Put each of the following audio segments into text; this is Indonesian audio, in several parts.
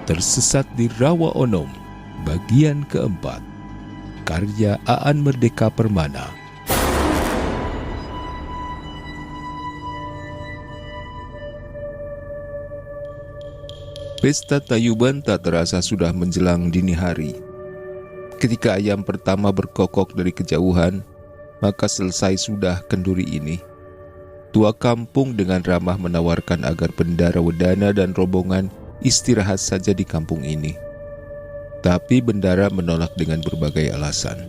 Tersesat di Rawa Onom, bagian keempat, karya Aan Merdeka Permana. Pesta Tayuban tak terasa sudah menjelang dini hari. Ketika ayam pertama berkokok dari kejauhan, maka selesai sudah kenduri ini. Tua kampung dengan ramah menawarkan agar Bendara Wedana dan rombongan istirahat saja di kampung ini. Tapi Bendara menolak dengan berbagai alasan.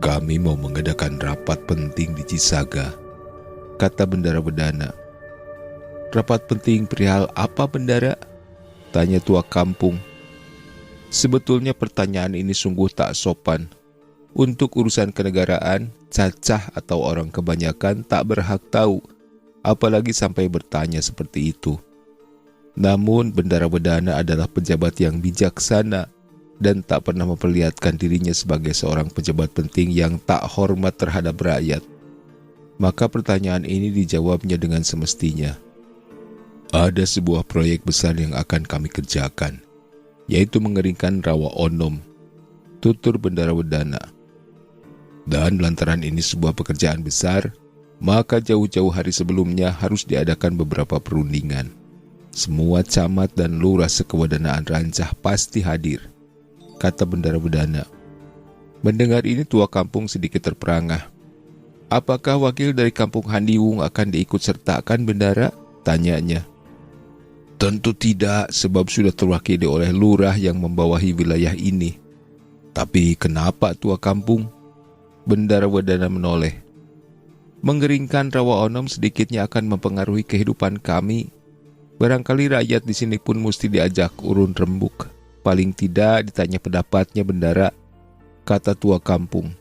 "Kami mau mengadakan rapat penting di Cisaga," kata Bendara Wedana. "Rapat penting perihal apa, Bendara?" tanya tua kampung. Sebetulnya pertanyaan ini sungguh tak sopan. Untuk urusan kenegaraan, cacah atau orang kebanyakan tak berhak tahu, apalagi sampai bertanya seperti itu. Namun Bendara Wedana adalah pejabat yang bijaksana dan tak pernah memperlihatkan dirinya sebagai seorang pejabat penting yang tak hormat terhadap rakyat. Maka pertanyaan ini dijawabnya dengan semestinya. "Ada sebuah proyek besar yang akan kami kerjakan, yaitu mengeringkan Rawa Onom," tutur Bendara Wedana. "Dan lantaran ini sebuah pekerjaan besar, maka jauh-jauh hari sebelumnya harus diadakan beberapa perundingan. Semua camat dan lurah sekewedanaan Rancah pasti hadir," kata Bendara Wedana. Mendengar ini tua kampung sedikit terperangah. "Apakah wakil dari kampung Handiwung akan diikut sertakan, Bendara?" tanyanya. "Tentu tidak, sebab sudah terwakili oleh lurah yang membawahi wilayah ini." "Tapi kenapa tua kampung?" Bendara Wedana menoleh. "Mengeringkan Rawa Onom sedikitnya akan mempengaruhi kehidupan kami. Barangkali rakyat di sini pun mesti diajak urun rembuk. Paling tidak ditanya pendapatnya, Bendara," kata tua kampung.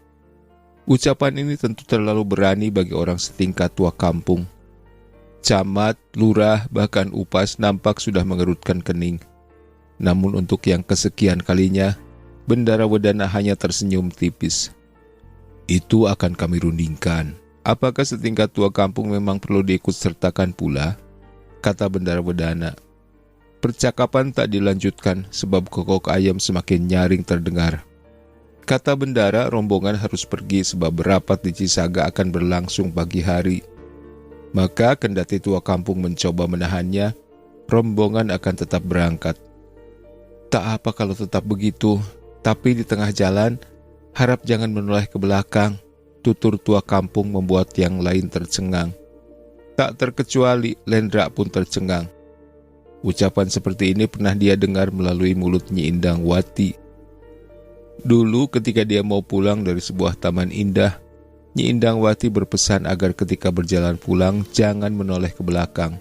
Ucapan ini tentu terlalu berani bagi orang setingkat tua kampung. Camat, lurah, bahkan upas nampak sudah mengerutkan kening. Namun untuk yang kesekian kalinya, Bendara Wedana hanya tersenyum tipis. "Itu akan kami rundingkan. Apakah setingkat tua kampung memang perlu diikut sertakan pula?" kata Bendara Wedana. Percakapan tak dilanjutkan sebab kokok ayam semakin nyaring terdengar. Kata Bendara, rombongan harus pergi sebab rapat di Cisaga akan berlangsung pagi hari. Maka kendati tua kampung mencoba menahannya, rombongan akan tetap berangkat. "Tak apa kalau tetap begitu, tapi di tengah jalan, harap jangan menoleh ke belakang," tutur tua kampung membuat yang lain tercengang. Tak terkecuali Lendra pun tercengang. Ucapan seperti ini pernah dia dengar melalui mulut Nyi Indang Wati. Dulu ketika dia mau pulang dari sebuah taman indah, Nyi Indang Wati berpesan agar ketika berjalan pulang jangan menoleh ke belakang.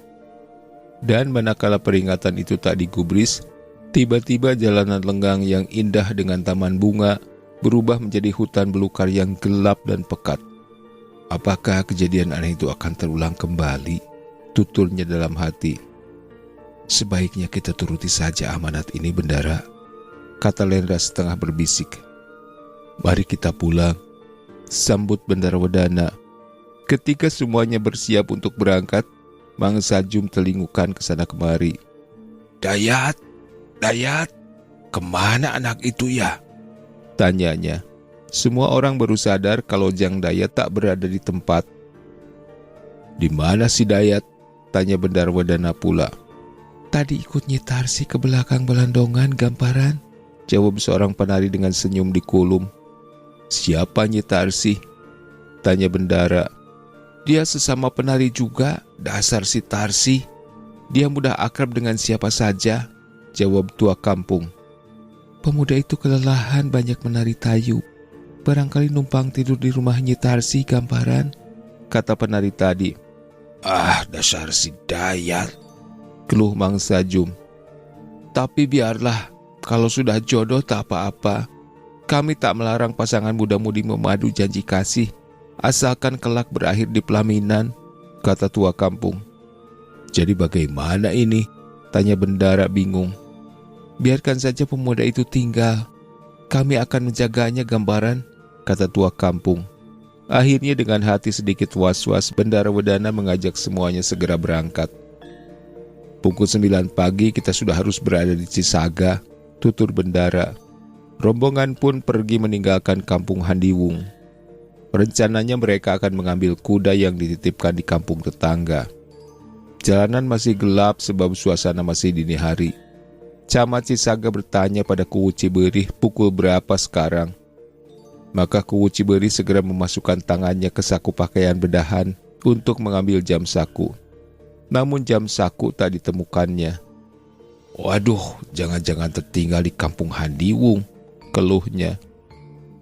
Dan manakala peringatan itu tak digubris, tiba-tiba jalanan lenggang yang indah dengan taman bunga berubah menjadi hutan belukar yang gelap dan pekat. "Apakah kejadian aneh itu akan terulang kembali?" tuturnya dalam hati. "Sebaiknya kita turuti saja amanat ini, Bendara," kata Lendra setengah berbisik. "Mari kita pulang," sambut Bendara Wedana. Ketika semuanya bersiap untuk berangkat, Mang Sajum telingukan ke sana kemari. Dayat, kemana anak itu ya?" tanyanya. Semua orang baru sadar kalau Jang Dayat tak berada di tempat. "Di mana si Dayat?" tanya Bendara Wedana pula. "Tadi ikut Nyi Tarsi ke belakang Belandongan, Gamparan," jawab seorang penari dengan senyum di kulum. "Siapa Nyi Tarsi?" tanya Bendara. "Dia sesama penari juga, dasar si Tarsi. Dia mudah akrab dengan siapa saja," jawab tua kampung. "Pemuda itu kelelahan banyak menari tayu. Barangkali numpang tidur di rumah Nyi Tarsi, Gamparan," kata penari tadi. "Ah, dasar si Dayat," keluh Mang Sajum. "Tapi biarlah, kalau sudah jodoh tak apa-apa. Kami tak melarang pasangan muda-mudi memadu janji kasih, asalkan kelak berakhir di pelaminan," kata tua kampung. "Jadi bagaimana ini?" tanya Bendara bingung. "Biarkan saja pemuda itu tinggal. Kami akan menjaganya, Gamparan," kata tua kampung. Akhirnya dengan hati sedikit was-was, Bendara Wedana mengajak semuanya segera berangkat. Pukul 9 pagi kita sudah harus berada di Cisaga, tutur bendara. Rombongan pun pergi meninggalkan kampung Handiwung. Rencananya mereka akan mengambil kuda yang dititipkan di kampung tetangga. Jalanan masih gelap sebab suasana masih dini hari. Camat Cisaga bertanya pada Kuwu Ciberih pukul berapa sekarang. Maka Kuwu Ciberih segera memasukkan tangannya ke saku pakaian bedahan untuk mengambil jam saku. Namun jam saku tak ditemukannya. "Waduh, jangan-jangan tertinggal di kampung Handiwung," keluhnya.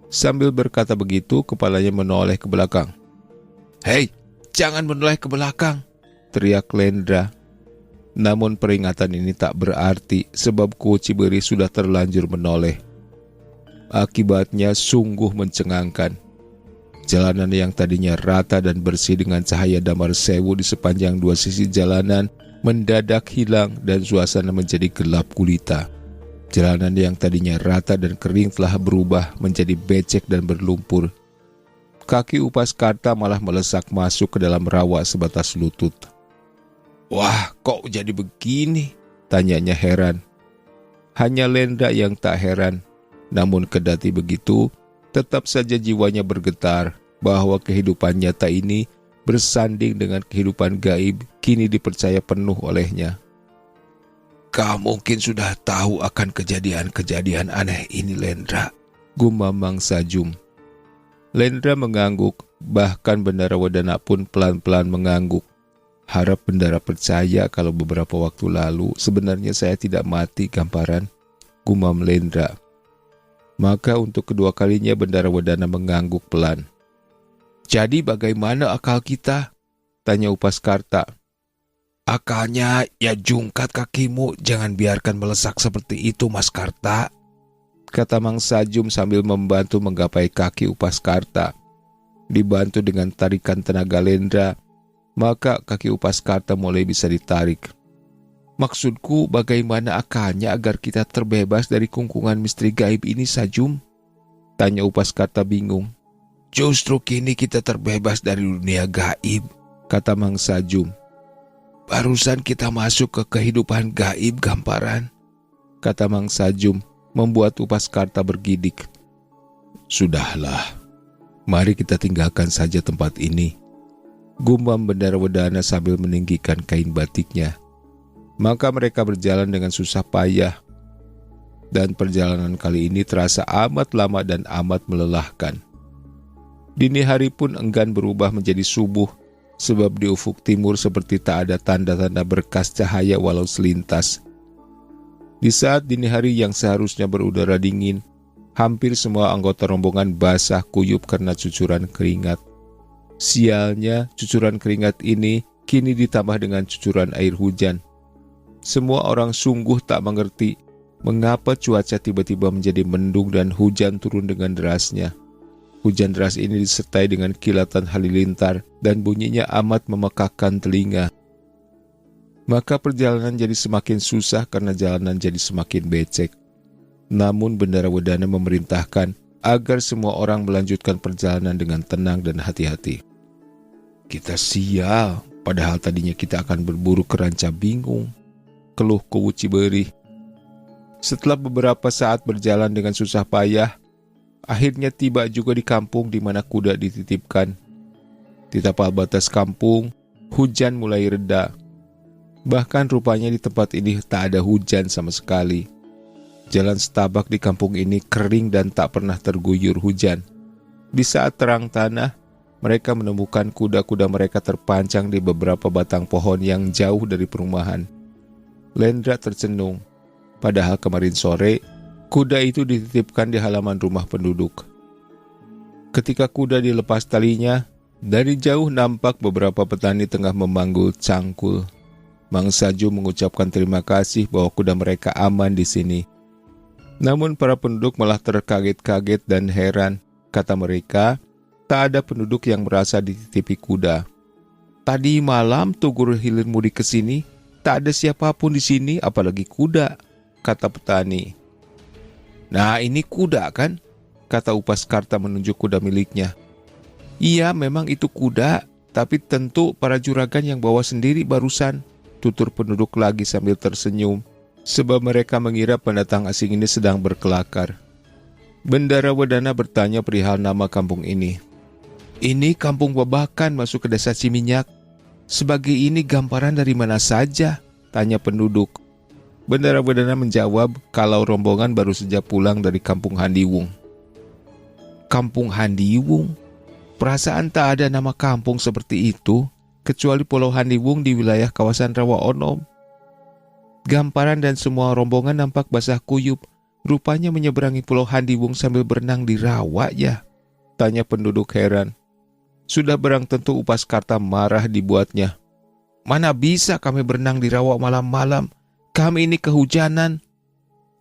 Sambil berkata begitu, kepalanya menoleh ke belakang. "Hei, jangan menoleh ke belakang," teriak Lendra. Namun peringatan ini tak berarti sebab Kuwu Ciberih sudah terlanjur menoleh. Akibatnya sungguh mencengangkan. Jalanan yang tadinya rata dan bersih dengan cahaya damar sewu di sepanjang dua sisi jalanan mendadak hilang dan suasana menjadi gelap gulita. Jalanan yang tadinya rata dan kering telah berubah menjadi becek dan berlumpur. Kaki Upaskarta malah melesak masuk ke dalam rawa sebatas lutut. "Wah, kok jadi begini?" tanyanya heran. Hanya Lendra yang tak heran. Namun kendati begitu, tetap saja jiwanya bergetar bahwa kehidupan nyata ini bersanding dengan kehidupan gaib kini dipercaya penuh olehnya. "Kau mungkin sudah tahu akan kejadian-kejadian aneh ini, Lendra," gumam Mang Sajum. Lendra mengangguk, bahkan Bendara Wedana pun pelan-pelan mengangguk. Harap Bendara percaya kalau beberapa waktu lalu sebenarnya saya tidak mati, Gamparan, gumam Lendra. Maka untuk kedua kalinya Bendara Wedana mengangguk pelan. "Jadi bagaimana akal kita?" tanya Upaskarta. "Akalnya ya jungkat kakimu, jangan biarkan melesak seperti itu, Mas Karta," kata Mang Sajum sambil membantu menggapai kaki Upaskarta. Dibantu dengan tarikan tenaga Lendra, maka kaki Upaskarta mulai bisa ditarik. "Maksudku bagaimana akalnya agar kita terbebas dari kungkungan misteri gaib ini, Sajum?" tanya Upaskarta bingung. "Justru kini kita terbebas dari dunia gaib," kata Mang Sajum. "Barusan kita masuk ke kehidupan gaib, Gamparan," kata Mang Sajum, membuat Upaskarta bergidik. "Sudahlah, mari kita tinggalkan saja tempat ini," gumam Bendara Wedana sambil meninggikan kain batiknya. Maka mereka berjalan dengan susah payah. Dan perjalanan kali ini terasa amat lama dan amat melelahkan. Dini hari pun enggan berubah menjadi subuh, sebab di ufuk timur seperti tak ada tanda-tanda berkas cahaya walau selintas. Di saat dini hari yang seharusnya berudara dingin, hampir semua anggota rombongan basah kuyup karena cucuran keringat. Sialnya, cucuran keringat ini kini ditambah dengan cucuran air hujan. Semua orang sungguh tak mengerti mengapa cuaca tiba-tiba menjadi mendung dan hujan turun dengan derasnya. Hujan deras ini disertai dengan kilatan halilintar dan bunyinya amat memekakkan telinga. Maka perjalanan jadi semakin susah karena jalanan jadi semakin becek. Namun Bendara Wedana memerintahkan agar semua orang melanjutkan perjalanan dengan tenang dan hati-hati. "Kita sial, padahal tadinya kita akan berburu ke Ranca Bingung," keluh Kuwu Ciberih. Setelah beberapa saat berjalan dengan susah payah, akhirnya tiba juga di kampung di mana kuda dititipkan. Di tapal batas kampung, hujan mulai reda. Bahkan rupanya di tempat ini tak ada hujan sama sekali. Jalan setapak di kampung ini kering dan tak pernah terguyur hujan. Di saat terang tanah, mereka menemukan kuda-kuda mereka terpancang di beberapa batang pohon yang jauh dari perumahan. Lendra tercenung, padahal kemarin sore kuda itu dititipkan di halaman rumah penduduk. Ketika kuda dilepas talinya, dari jauh nampak beberapa petani tengah memanggul cangkul. Mang Sajum mengucapkan terima kasih bahwa kuda mereka aman di sini. Namun para penduduk malah terkaget-kaget dan heran. Kata mereka, tak ada penduduk yang merasa dititipi kuda. "Tadi malam Tugur Hilir mudik ke sini, tak ada siapapun di sini, apalagi kuda," kata petani. "Nah, ini kuda kan?" kata Upaskarta menunjuk kuda miliknya. "Iya, memang itu kuda, tapi tentu para juragan yang bawa sendiri barusan," tutur penduduk lagi sambil tersenyum, sebab mereka mengira pendatang asing ini sedang berkelakar. Bendara Wedana bertanya perihal nama kampung ini. Ini kampung Babakan masuk ke desa Ciminyak. Sebagai ini gambaran dari mana saja? Tanya penduduk. Bendara Wedana menjawab kalau rombongan baru saja pulang dari kampung Handiwung. Kampung Handiwung? Perasaan tak ada nama kampung seperti itu, kecuali Pulau Handiwung di wilayah kawasan Rawa Onom. Gamparan dan semua rombongan nampak basah kuyup. Rupanya menyeberangi Pulau Handiwung sambil berenang di rawa ya? Tanya penduduk heran. Sudah barang tentu Upaskarta marah dibuatnya. Mana bisa kami berenang di rawa malam-malam? Kami ini kehujanan.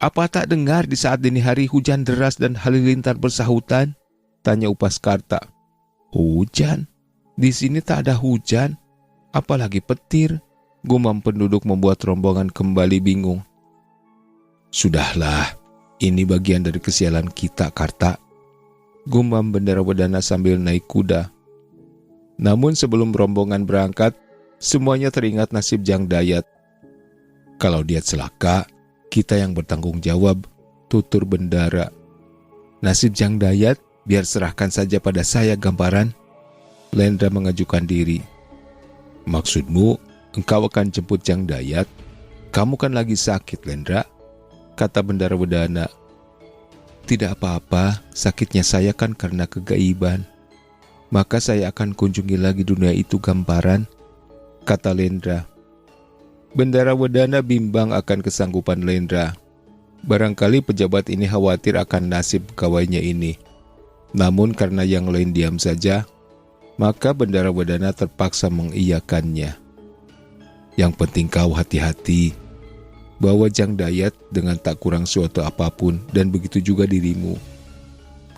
Apa tak dengar di saat dini hari hujan deras dan halilintar bersahutan? Tanya Upaskarta. Hujan? Di sini tak ada hujan. Apalagi petir. Gumam penduduk membuat rombongan kembali bingung. Sudahlah, ini bagian dari kesialan kita, Karta. Gumam Bendara Wedana sambil naik kuda. Namun sebelum rombongan berangkat, semuanya teringat nasib Jang Dayat. Kalau dia celaka, kita yang bertanggung jawab, tutur Bendara. Nasib Jang Dayat biar serahkan saja pada saya, Gamparan. Lendra mengajukan diri. Maksudmu, engkau akan jemput Jang Dayat? Kamu kan lagi sakit, Lendra, kata Bendara Wedana. Tidak apa-apa, sakitnya saya kan karena kegaiban. Maka saya akan kunjungi lagi dunia itu, Gamparan, kata Lendra. Bendara Wedana bimbang akan kesanggupan Lendra. Barangkali pejabat ini khawatir akan nasib pegawainya ini. Namun karena yang lain diam saja, maka Bendara Wedana terpaksa mengiyakannya. Yang penting kau hati-hati. Bawa Jang Dayat dengan tak kurang suatu apapun, dan begitu juga dirimu,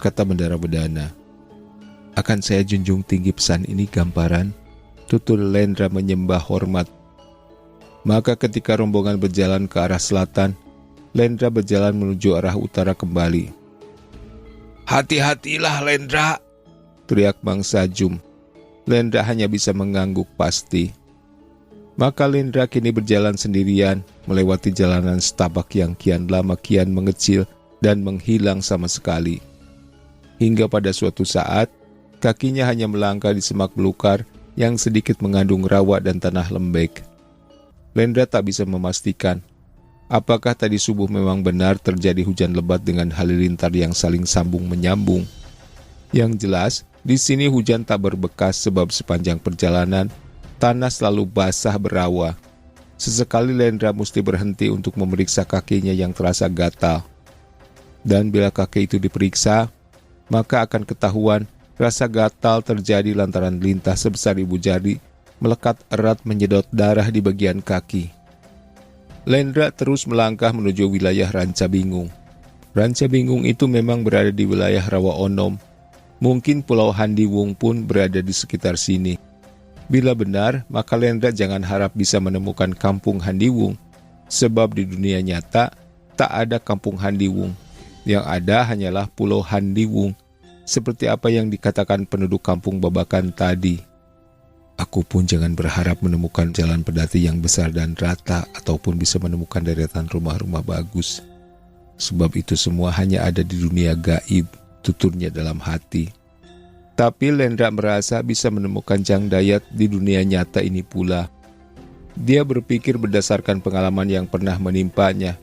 kata Bendara Wedana. Akan saya junjung tinggi pesan ini, Gamparan, tutur Lendra menyembah hormat. Maka ketika rombongan berjalan ke arah selatan, Lendra berjalan menuju arah utara kembali. Hati-hatilah, Lendra, teriak Bang Sajum. Lendra hanya bisa mengangguk pasti. Maka Lendra kini berjalan sendirian, melewati jalanan setapak yang kian lama kian mengecil dan menghilang sama sekali. Hingga pada suatu saat, kakinya hanya melangkah di semak belukar yang sedikit mengandung rawa dan tanah lembek. Lendra tak bisa memastikan apakah tadi subuh memang benar terjadi hujan lebat dengan halilintar yang saling sambung menyambung. Yang jelas, di sini hujan tak berbekas sebab sepanjang perjalanan tanah selalu basah berawa. Sesekali Lendra mesti berhenti untuk memeriksa kakinya yang terasa gatal. Dan bila kaki itu diperiksa, maka akan ketahuan rasa gatal terjadi lantaran lintah sebesar ibu jari melekat erat menyedot darah di bagian kaki. Lendra terus melangkah menuju wilayah Ranca Bingung. Ranca Bingung itu memang berada di wilayah Rawa Onom. Mungkin Pulau Handiwung pun berada di sekitar sini. Bila benar, maka Lendra jangan harap bisa menemukan kampung Handiwung, sebab di dunia nyata tak ada kampung Handiwung. Yang ada hanyalah Pulau Handiwung, seperti apa yang dikatakan penduduk kampung Babakan tadi. Aku pun jangan berharap menemukan jalan pedati yang besar dan rata ataupun bisa menemukan deretan rumah-rumah bagus. Sebab itu semua hanya ada di dunia gaib, tuturnya dalam hati. Tapi Lendra merasa bisa menemukan Jang Dayat di dunia nyata ini pula. Dia berpikir berdasarkan pengalaman yang pernah menimpanya.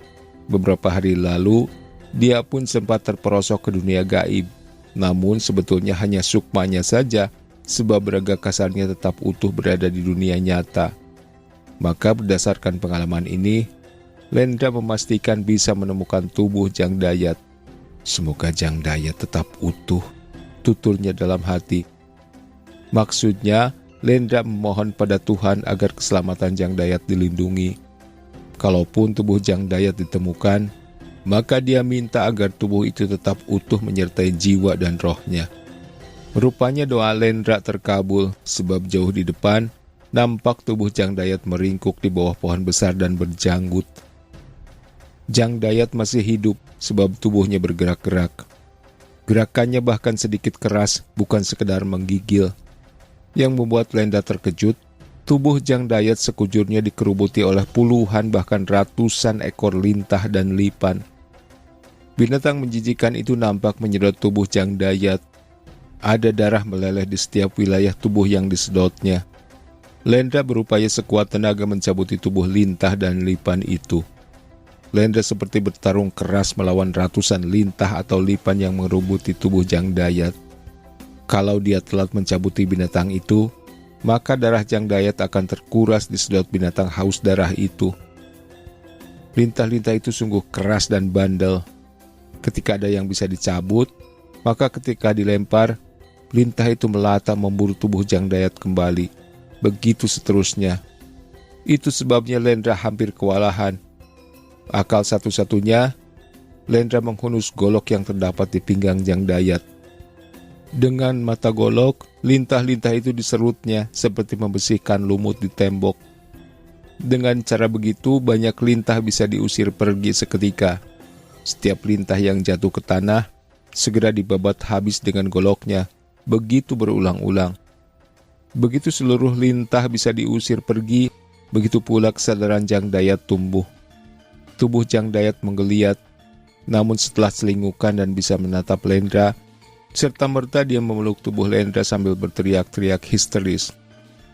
Beberapa hari lalu, dia pun sempat terperosok ke dunia gaib. Namun sebetulnya hanya sukmanya saja, sebab raga kasarnya tetap utuh berada di dunia nyata. Maka berdasarkan pengalaman ini, Lendra memastikan bisa menemukan tubuh Jang Dayat. Semoga Jang Dayat tetap utuh, tuturnya dalam hati. Maksudnya, Lendra memohon pada Tuhan agar keselamatan Jang Dayat dilindungi. Kalaupun tubuh Jang Dayat ditemukan, maka dia minta agar tubuh itu tetap utuh menyertai jiwa dan rohnya. Rupanya doa Lendra terkabul, sebab jauh di depan, nampak tubuh Jang Dayat meringkuk di bawah pohon besar dan berjanggut. Jang Dayat masih hidup, sebab tubuhnya bergerak-gerak. Gerakannya bahkan sedikit keras, bukan sekedar menggigil. Yang membuat Lendra terkejut, Tubuh Jang Dayat sekujurnya dikerubuti oleh puluhan bahkan ratusan ekor lintah dan lipan. Binatang menjijikan itu nampak menyedot tubuh Jang Dayat. Ada darah meleleh di setiap wilayah tubuh yang disedotnya. Lendra berupaya sekuat tenaga mencabuti tubuh lintah dan lipan itu. Lendra seperti bertarung keras melawan ratusan lintah atau lipan yang mengerubuti tubuh Jang Dayat. Kalau dia telat mencabuti binatang itu, maka darah Jang Dayat akan terkuras di sedot binatang haus darah itu. Lintah-lintah itu sungguh keras dan bandel. Ketika ada yang bisa dicabut, maka ketika dilempar, lintah itu melata memburu tubuh Jang Dayat kembali. Begitu seterusnya. Itu sebabnya Lendra hampir kewalahan. Akal satu-satunya, Lendra menghunus golok yang terdapat di pinggang Jang Dayat. Dengan mata golok, lintah-lintah itu diserutnya seperti membersihkan lumut di tembok. Dengan cara begitu, banyak lintah bisa diusir pergi seketika. Setiap lintah yang jatuh ke tanah, segera dibabat habis dengan goloknya. Begitu berulang-ulang. Begitu seluruh lintah bisa diusir pergi, begitu pula kesadaran Jang Dayat tumbuh. Tubuh Jang Dayat menggeliat, namun setelah selingukan dan bisa menatap Lendra, serta-merta dia memeluk tubuh Lendra sambil berteriak-teriak histeris.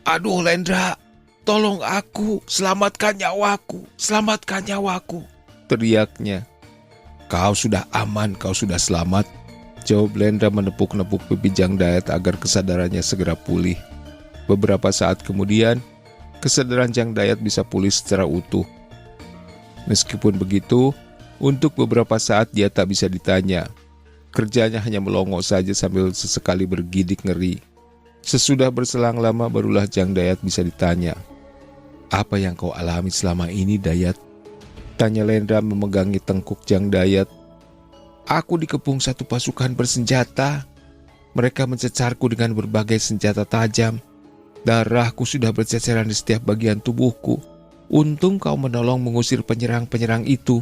"Aduh Lendra, tolong aku, selamatkan nyawaku, selamatkan nyawaku," teriaknya. "Kau sudah aman, kau sudah selamat," jawab Lendra menepuk-nepuk pipi Jang Dayat agar kesadarannya segera pulih. Beberapa saat kemudian, kesadaran Jang Dayat bisa pulih secara utuh. Meskipun begitu, untuk beberapa saat dia tak bisa ditanya. Kerjanya hanya melongo saja sambil sesekali bergidik ngeri. Sesudah berselang lama barulah Jang Dayat bisa ditanya. "Apa yang kau alami selama ini, Dayat?" tanya Lendra memegangi tengkuk Jang Dayat. "Aku dikepung satu pasukan bersenjata. Mereka mencecarku dengan berbagai senjata tajam. Darahku sudah berceceran di setiap bagian tubuhku. Untung kau menolong mengusir penyerang-penyerang itu,"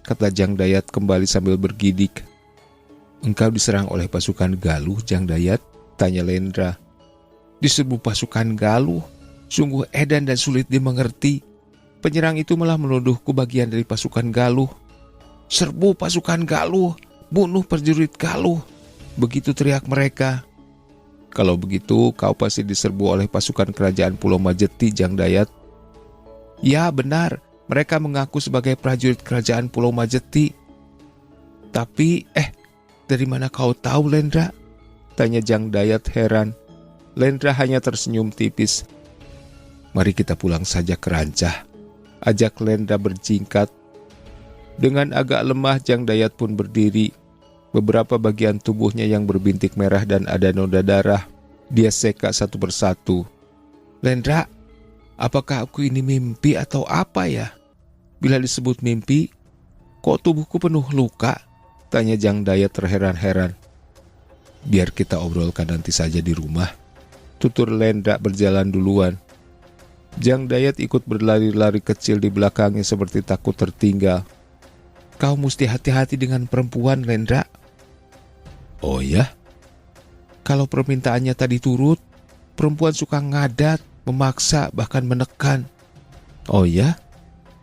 kata Jang Dayat kembali sambil bergidik. "Engkau diserang oleh pasukan Galuh, Jang Dayat?" tanya Lendra. "Diserbu pasukan Galuh? Sungguh edan dan sulit dimengerti. Penyerang itu malah menuduhku bagian dari pasukan Galuh. 'Serbu pasukan Galuh, bunuh prajurit Galuh,' begitu teriak mereka." "Kalau begitu kau pasti diserbu oleh pasukan kerajaan Pulau Majeti, Jang Dayat." "Ya benar, mereka mengaku sebagai prajurit kerajaan Pulau Majeti." "Tapi, dari mana kau tahu Lendra?" tanya Jang Dayat heran. Lendra hanya tersenyum tipis. "Mari kita pulang saja ke Rancah," ajak Lendra berjingkat. Dengan agak lemah Jang Dayat pun berdiri. Beberapa bagian tubuhnya yang berbintik merah dan ada noda darah, dia seka satu persatu. "Lendra, apakah aku ini mimpi atau apa ya? Bila disebut mimpi, kok tubuhku penuh luka?" tanya Jang Dayat terheran-heran. "Biar kita obrolkan nanti saja di rumah," tutur Lendra berjalan duluan. Jang Dayat ikut berlari-lari kecil di belakangnya seperti takut tertinggal. "Kau mesti hati-hati dengan perempuan, Lendra." "Oh ya?" "Kalau permintaannya tadi turut, perempuan suka ngadat, memaksa, bahkan menekan." "Oh ya?"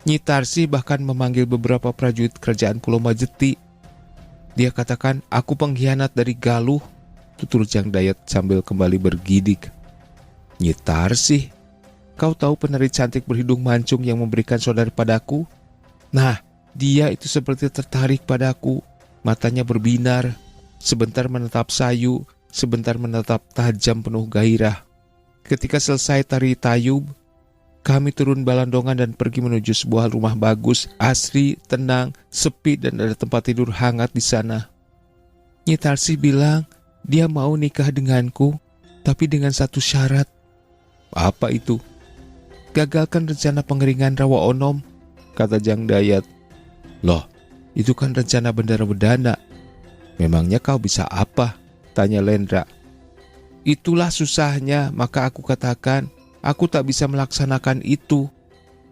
"Nyi Tarsi bahkan memanggil beberapa prajurit kerajaan Pulau Majeti. Dia katakan aku pengkhianat dari Galuh," tutur Jang Dayat sambil kembali bergidik. "Nyi Tarsi? Kau tahu penari cantik berhidung mancung yang memberikan saudara padaku? Nah, dia itu seperti tertarik padaku. Matanya berbinar, sebentar menatap sayu, sebentar menatap tajam penuh gairah. Ketika selesai tari tayub, kami turun balandongan dan pergi menuju sebuah rumah bagus, asri, tenang, sepi dan ada tempat tidur hangat di sana. Nyi Tarsi bilang dia mau nikah denganku, tapi dengan satu syarat." "Apa itu?" "Gagalkan rencana pengeringan Rawa Onom," kata Jang Dayat. "Loh, itu kan rencana Bendara Bedana. Memangnya kau bisa apa?" tanya Lendra. "Itulah susahnya, maka aku katakan aku tak bisa melaksanakan itu.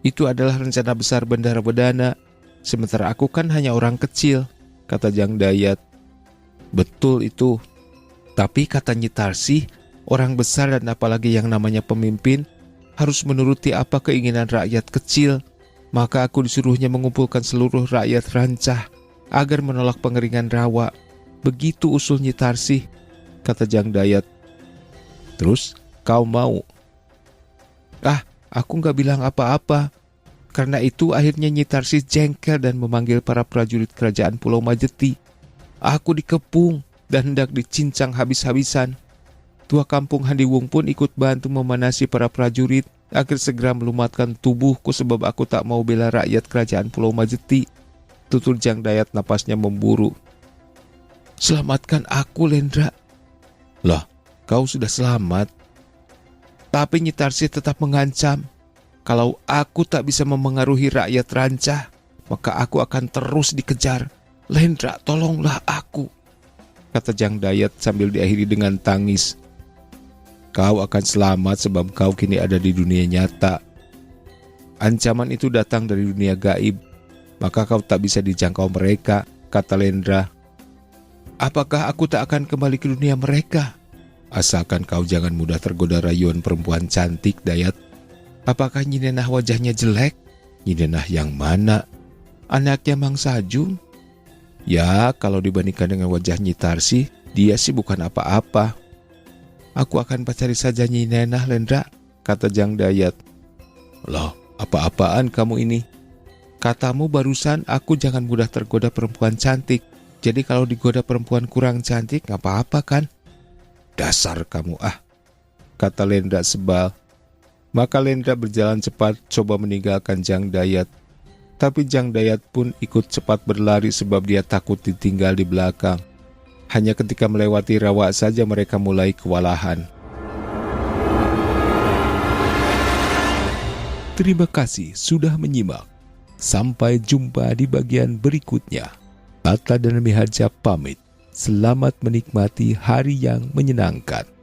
Itu adalah rencana besar Bendara Bedana, sementara aku kan hanya orang kecil," kata Jang Dayat. "Betul itu. Tapi kata Nyi Tarsi, orang besar dan apalagi yang namanya pemimpin harus menuruti apa keinginan rakyat kecil. Maka aku disuruhnya mengumpulkan seluruh rakyat Rancah agar menolak pengeringan rawa. Begitu usul Nyi Tarsih, kata Jang Dayat. Terus kau mau? Aku gak bilang apa-apa. Karena itu akhirnya Nyi Tarsih jengkel dan memanggil para prajurit kerajaan Pulau Majeti. Aku dikepung dan hendak dicincang habis-habisan. Tua kampung Handiwung pun ikut bantu memanasi para prajurit agar segera melumatkan tubuhku sebab aku tak mau bela rakyat kerajaan Pulau Majeti. Tutur Jang Dayat napasnya memburu. Selamatkan aku, Lendra. Lah, kau sudah selamat. Tapi Nyi Tarsih tetap mengancam. Kalau aku tak bisa memengaruhi rakyat Rancah, maka aku akan terus dikejar. Lendra, tolonglah aku, kata Jang Dayat sambil diakhiri dengan tangis. Kau akan selamat sebab kau kini ada di dunia nyata. Ancaman itu datang dari dunia gaib, maka kau tak bisa dijangkau mereka, kata Lendra. Apakah aku tak akan kembali ke dunia mereka? Asalkan kau jangan mudah tergoda rayuan perempuan cantik, Dayat. Apakah Nyi Nenah wajahnya jelek? Nyi Nenah yang mana? Anaknya Mang Sajum? Ya, kalau dibandingkan dengan wajah Nyi Tarsih, dia sih bukan apa-apa. Aku akan pacari saja Nyi Nenah, Lendra, kata Jang Dayat. Loh, apa-apaan kamu ini? Katamu barusan aku jangan mudah tergoda perempuan cantik. Jadi kalau digoda perempuan kurang cantik, gak apa-apa kan? Dasar kamu kata Lendra sebal. Maka Lendra berjalan cepat coba meninggalkan Jang Dayat. Tapi Jang Dayat pun ikut cepat berlari sebab dia takut ditinggal di belakang. Hanya ketika melewati rawa saja mereka mulai kewalahan. Terima kasih sudah menyimak. Sampai jumpa di bagian berikutnya. Atta dan Miharja pamit. Selamat menikmati hari yang menyenangkan.